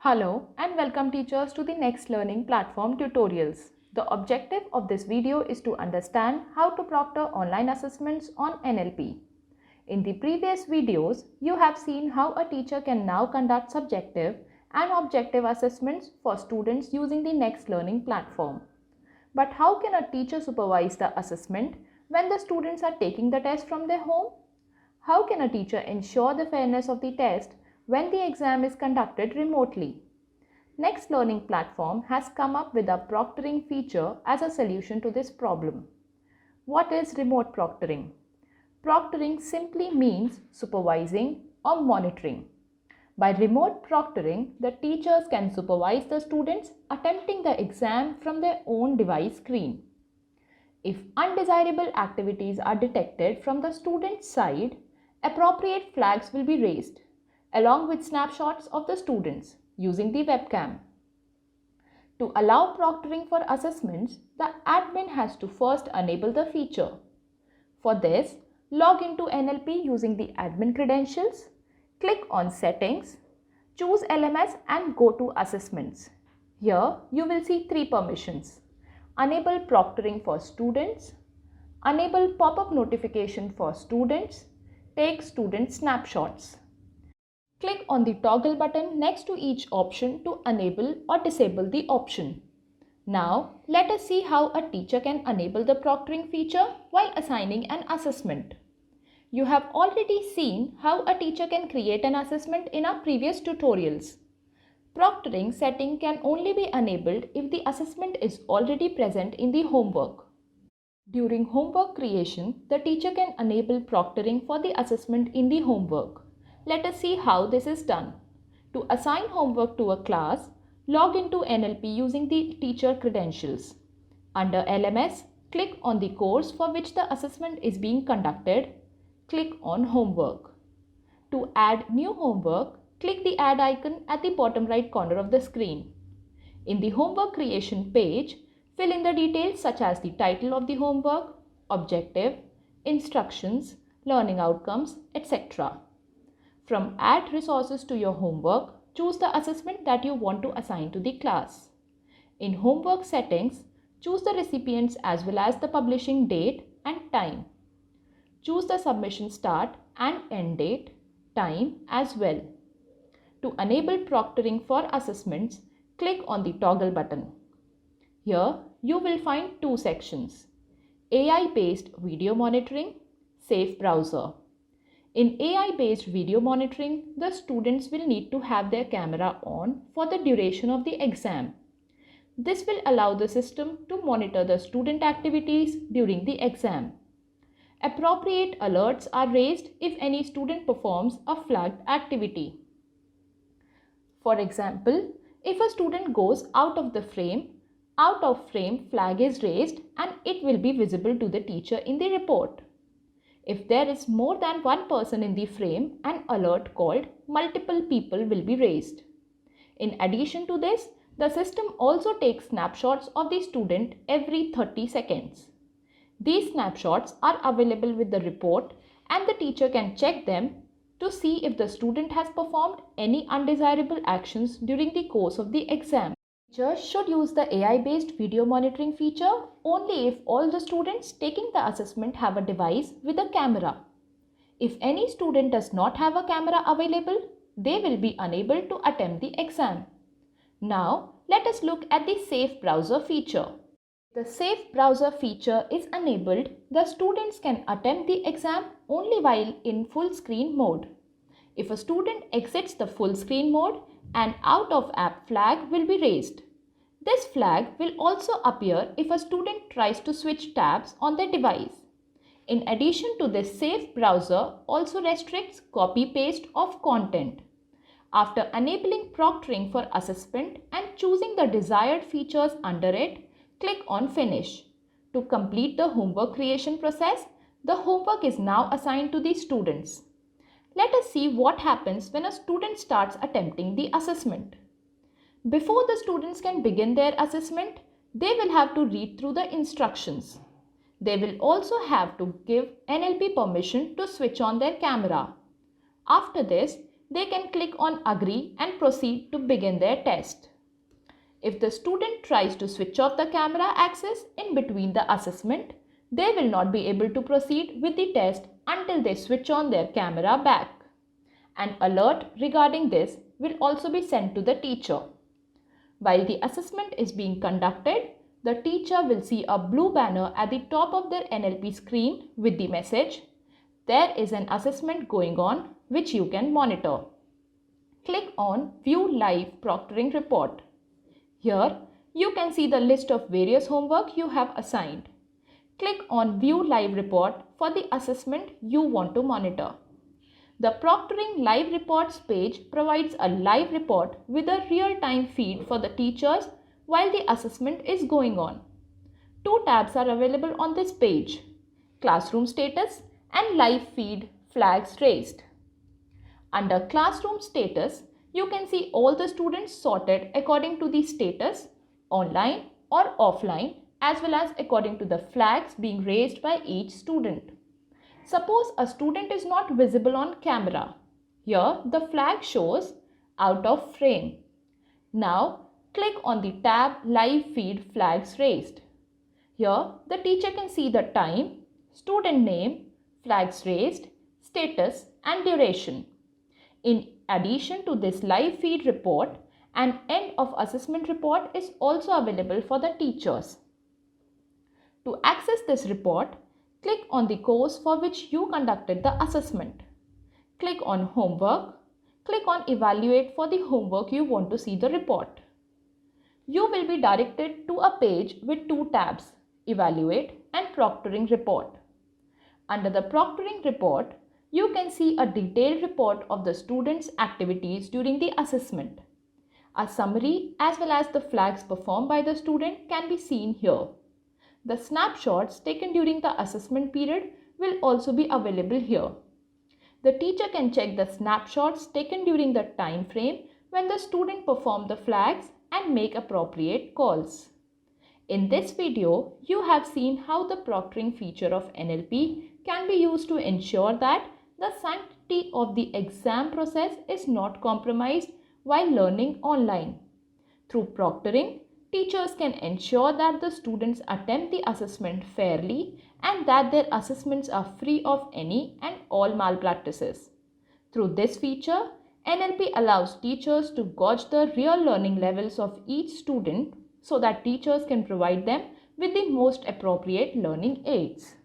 Hello and welcome teachers to the Next Learning Platform tutorials. The objective of this video is to understand how to proctor online assessments on NLP. In the previous videos, you have seen how a teacher can now conduct subjective and objective assessments for students using the Next Learning Platform. But how can a teacher supervise the assessment when the students are taking the test from their home? How can a teacher ensure the fairness of the test when the exam is conducted remotely? Next Learning Platform has come up with a proctoring feature as a solution to this problem. What is remote proctoring? Proctoring simply means supervising or monitoring. By remote proctoring, the teachers can supervise the students attempting the exam from their own device screen. If undesirable activities are detected from the student's side, appropriate flags will be raised, along with snapshots of the students using the webcam. To allow proctoring for assessments, the admin has to first enable the feature. For this, log into NLP using the admin credentials, click on Settings, choose LMS and go to Assessments. Here, you will see three permissions. Enable proctoring for students, enable pop-up notification for students, take student snapshots. Click on the toggle button next to each option to enable or disable the option. Now, let us see how a teacher can enable the proctoring feature while assigning an assessment. You have already seen how a teacher can create an assessment in our previous tutorials. Proctoring setting can only be enabled if the assessment is already present in the homework. During homework creation, the teacher can enable proctoring for the assessment in the homework. Let us see how this is done. To assign homework to a class, log into NLP using the teacher credentials. Under LMS, click on the course for which the assessment is being conducted. Click on Homework. To add new homework, click the add icon at the bottom right corner of the screen. In the homework creation page, fill in the details such as the title of the homework, objective, instructions, learning outcomes, etc. From Add Resources to your homework, choose the assessment that you want to assign to the class. In Homework Settings, choose the recipients as well as the publishing date and time. Choose the submission start and end date, time as well. To enable proctoring for assessments, click on the toggle button. Here, you will find two sections: AI-based video monitoring, safe browser. In AI-based video monitoring, the students will need to have their camera on for the duration of the exam. This will allow the system to monitor the student activities during the exam. Appropriate alerts are raised if any student performs a flagged activity. For example, if a student goes out of frame flag is raised and it will be visible to the teacher in the report. If there is more than one person in the frame, an alert called multiple people will be raised. In addition to this, the system also takes snapshots of the student every 30 seconds. These snapshots are available with the report and the teacher can check them to see if the student has performed any undesirable actions during the course of the exam. Teachers should use the AI-based video monitoring feature only if all the students taking the assessment have a device with a camera. If any student does not have a camera available, they will be unable to attempt the exam. Now, let us look at the Safe Browser feature. The Safe Browser feature is enabled, the students can attempt the exam only while in full screen mode. If a student exits the full screen mode, an out of app flag will be raised. This flag will also appear if a student tries to switch tabs on their device. In addition to this, Safe Browser also restricts copy-paste of content. After enabling proctoring for assessment and choosing the desired features under it, click on Finish. To complete the homework creation process, the homework is now assigned to the students. Let us see what happens when a student starts attempting the assessment. Before the students can begin their assessment, they will have to read through the instructions. They will also have to give NLP permission to switch on their camera. After this, they can click on Agree and proceed to begin their test. If the student tries to switch off the camera access in between the assessment, they will not be able to proceed with the test until they switch on their camera back. An alert regarding this will also be sent to the teacher. While the assessment is being conducted, the teacher will see a blue banner at the top of their NLP screen with the message, "There is an assessment going on which you can monitor." Click on View Live Proctoring Report. Here, you can see the list of various homework you have assigned. Click on View Live Report for the assessment you want to monitor. The Proctoring Live Reports page provides a live report with a real-time feed for the teachers while the assessment is going on. Two tabs are available on this page: Classroom Status and Live Feed Flags Raised. Under Classroom Status, you can see all the students sorted according to the status, online or offline, as well as according to the flags being raised by each student. Suppose a student is not visible on camera. Here the flag shows out of frame. Now click on the tab Live Feed Flags Raised. Here the teacher can see the time, student name, flags raised, status and duration. In addition to this live feed report, an end of assessment report is also available for the teachers. To access this report, click on the course for which you conducted the assessment. Click on Homework. Click on Evaluate for the homework you want to see the report. You will be directed to a page with two tabs, Evaluate and Proctoring Report. Under the Proctoring Report, you can see a detailed report of the students' activities during the assessment. A summary as well as the flags performed by the student can be seen here. The snapshots taken during the assessment period will also be available here. The teacher can check the snapshots taken during the time frame when the student performed the flags and make appropriate calls. In this video, you have seen how the proctoring feature of NLP can be used to ensure that the sanctity of the exam process is not compromised while learning online. Through proctoring, teachers can ensure that the students attempt the assessment fairly and that their assessments are free of any and all malpractices. Through this feature, NLP allows teachers to gauge the real learning levels of each student so that teachers can provide them with the most appropriate learning aids.